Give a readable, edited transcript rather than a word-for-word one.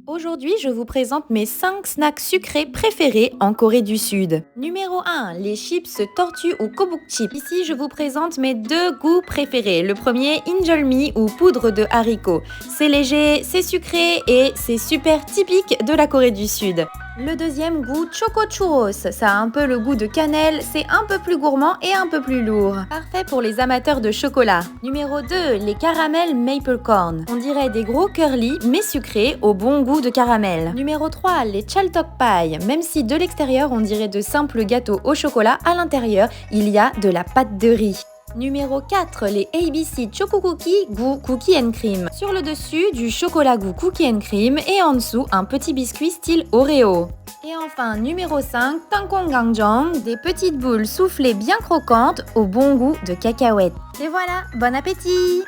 Aujourd'hui, je vous présente mes 5 snacks sucrés préférés en Corée du Sud. Numéro 1, les chips tortues ou kobok chips. Ici, je vous présente mes deux goûts préférés. Le premier, injeolmi ou poudre de haricots. C'est léger, c'est sucré et c'est super typique de la Corée du Sud. Le deuxième goût, choco churros. Ça a un peu le goût de cannelle, c'est un peu plus gourmand et un peu plus lourd. Parfait pour les amateurs de chocolat. Numéro 2, les caramels maple corn. On dirait des gros curly mais sucrés au bon goût de caramel. Numéro 3, les chaltok pie. Même si de l'extérieur on dirait de simples gâteaux au chocolat, à l'intérieur il y a de la pâte de riz. Numéro 4, les ABC Choco Cookie goût cookie and cream. Sur le dessus, du chocolat goût cookie and cream et en dessous, un petit biscuit style Oreo. Et enfin, numéro 5, Tangkong Gangjang, des petites boules soufflées bien croquantes au bon goût de cacahuètes. Et voilà, bon appétit!